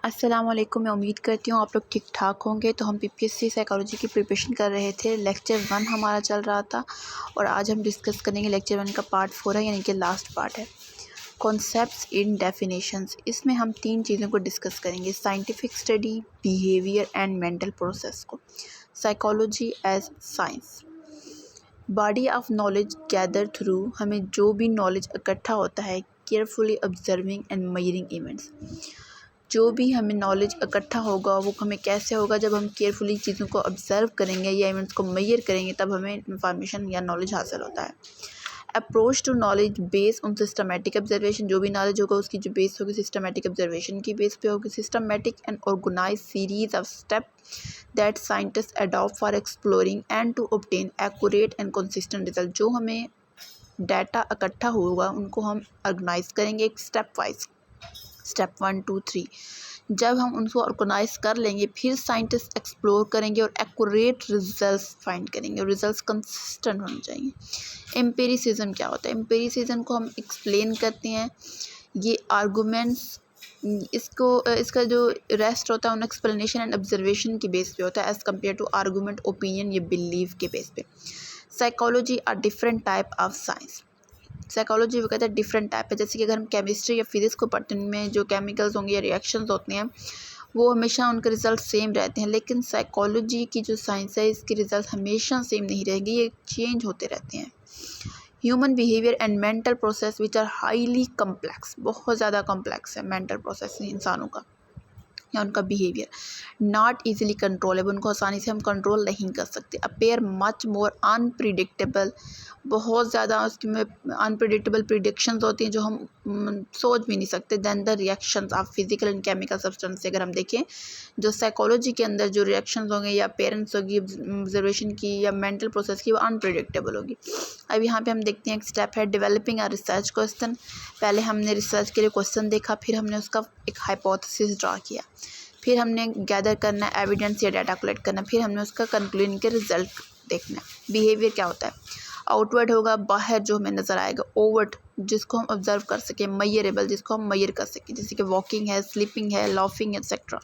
अस्सलाम वालेकुम। मैं उम्मीद करती हूँ आप लोग ठीक ठाक होंगे। तो हम पीपीएससी साइकोलॉजी की प्रिपरेशन कर रहे थे। लेक्चर 1 हमारा चल रहा था और आज हम डिस्कस करेंगे लेक्चर 1 का पार्ट 4 है, यानी कि लास्ट पार्ट है, कॉन्सेप्ट्स इन डेफिनेशंस। इसमें हम 3 चीज़ों को डिस्कस करेंगे, scientific study, behaviour and mental process को। Psychology as science, body of knowledge gather through, हमें जो भी नॉलेज इकट्ठा होता है carefully observing and measuring events. जो भी हमें नॉलेज इकट्ठा होगा वो हमें कैसे होगा, जब हम केयरफुली चीज़ों को ऑब्ज़र्व करेंगे या इवेंट्स को मेजर करेंगे, तब हमें इंफॉर्मेशन या नॉलेज हासिल होता है। Approach to knowledge base on systematic observation, जो भी नॉलेज होगा उसकी जो बेस होगी सिस्टमेटिक ऑब्जर्वेशन की बेस पे होगी। Systematic and organise series of step that scientist adopt for exploring and to obtain accurate and consistent result. जो हमें डाटा इकट्ठा होगा उनको हम ऑर्गेनाइज करेंगे एक स्टेप वाइज, स्टेप 1 2 3। जब हम उनको ऑर्गेनाइज कर लेंगे फिर साइंटिस्ट एक्सप्लोर करेंगे और एक्यूरेट रिजल्ट्स फाइंड करेंगे। रिजल्ट्स कंसिस्टेंट होने चाहिए। एम्पिरिसिज्म क्या होता है? एम्पिरिसिज्म को हम एक्सप्लेन करते हैं, ये आर्गूमेंट्स, इसका जो रेस्ट होता है उन एक्सप्लेनेशन एंड ऑब्जर्वेशन की बेस पे होता है as compare to argument, opinion या बिलीव के बेस पे। Psychology are different type of science. Psychology वो कहते हैं डिफरेंट टाइप है। जैसे कि अगर हम केमिस्ट्री या फिजिक्स को पढ़ते हैं, उनमें जो केमिकल्स होंगे या रिएक्शंस होते हैं वो हमेशा उनके रिजल्ट सेम रहते हैं, लेकिन साइकोलॉजी की जो साइंस है इसके रिजल्ट हमेशा सेम नहीं रहेंगे, ये चेंज होते रहते हैं। Human behaviour and mental process which are highly complex, बहुत ज़्यादा कम्प्लेक्स है मेंटल प्रोसेस इंसानों का या उनका बिहेवियर। नॉट ईजिली कंट्रोलेबल, उनको आसानी से हम कंट्रोल नहीं कर सकते। अपेयर मच मोर अनप्रिडिक्टेबल, बहुत ज़्यादा उसमें अनप्रिडिक्टेबल प्रिडिक्शंस होती हैं जो हम सोच भी नहीं सकते। Than the reactions of physical and chemical substance से अगर हम देखें, जो साइकोलॉजी के अंदर जो रिएक्शंस होंगे या पेरेंट्स होगी ऑब्जर्वेशन की या मेंटल प्रोसेस की, वो अनप्रिडिक्टेबल होगी। अब यहाँ पे हम देखते हैं एक स्टेप है डेवलपिंग अ रिसर्च क्वेश्चन। पहले हमने रिसर्च के लिए क्वेश्चन देखा, फिर हमने उसका एक हाइपोथेसिस ड्रा किया, फिर हमने गैदर करना है एविडेंस या डाटा कलेक्ट करना, फिर हमने उसका कंक्लूजन के रिजल्ट देखना है। बिहेवियर क्या होता है? आउटवर्ड होगा, बाहर जो हमें नज़र आएगा। ओवर्ट, जिसको हम ऑब्जर्व कर सकें। मयरेबल, जिसको हम मयर कर सकें, जैसे कि वॉकिंग है, स्लीपिंग है, लाफिंग एक्सेट्रा।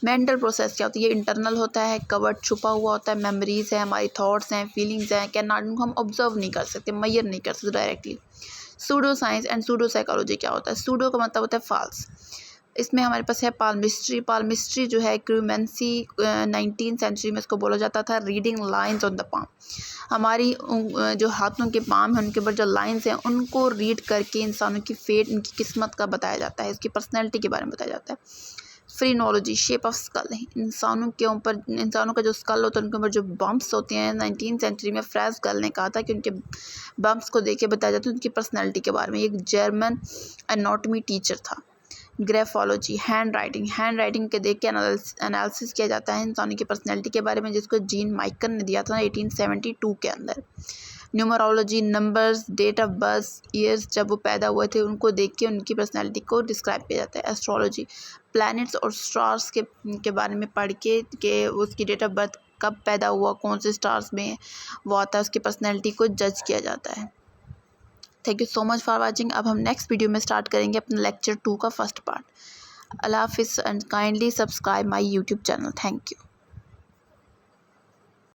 मेंटल प्रोसेस क्या होती है? ये इंटरनल होता है, कवर्ड छुपा हुआ होता है, मेमोरीज है, हमारी थॉट्स हैं, फीलिंग्स हैं, कैन नॉट, उनको हम ऑब्जर्व नहीं कर सकते, मयर नहीं कर सकते directly. Pseudo science and pseudo psychology क्या होता है? सूडो का मतलब होता है फॉल्स। इसमें हमारे पास है पाल्मिस्ट्री। पाल्मिस्ट्री जो है क्रूमेंसी 19th सेंचुरी में इसको बोला जाता था reading lines on the palm. हमारी जो हाथों के पाम हैं उनके ऊपर जो लाइंस हैं उनको रीड करके इंसानों की फेट, उनकी किस्मत का बताया जाता है, इसकी पर्सनैलिटी के बारे में बताया जाता है। फ्रीनोलॉजी, शेप ऑफ स्कल है, इंसानों के ऊपर, इंसानों का जो स्कल होता है उनके ऊपर जो बम्प्स होते हैं। 19th सेंचुरी में फ्रेज गल ने कहा था कि उनके बम्प्स को देख के बताया जाता है उनकी पर्सनैलिटी के बारे में। एक जर्मन एनाटॉमी टीचर था। ग्राफोलॉजी, हैंड राइटिंग के देख के एनालिसिस किया जाता है इंसानों की पर्सनैलिटी के बारे में, जिसको जीन माइकन ने दिया था 1872 के अंदर। Numerology, numbers, date of birth, years जब वो पैदा हुए थे उनको देख के उनकी पर्सनैलिटी को डिस्क्राइब किया जाता है। एस्ट्रोलॉजी, प्लैनेट्स और स्टार्स के बारे में पढ़ के उसकी डेट ऑफ बर्थ कब पैदा हुआ, कौन से स्टार्स में वो आता है, उसकी पर्सनैलिटी को जज किया जाता है। Thank you so much for watching. अब हम नेक्स्ट वीडियो में स्टार्ट करेंगे अपना लेक्चर 2 का फर्स्ट पार्ट। अल्लाह हाफिज़ and kindly subscribe my YouTube channel. Thank you.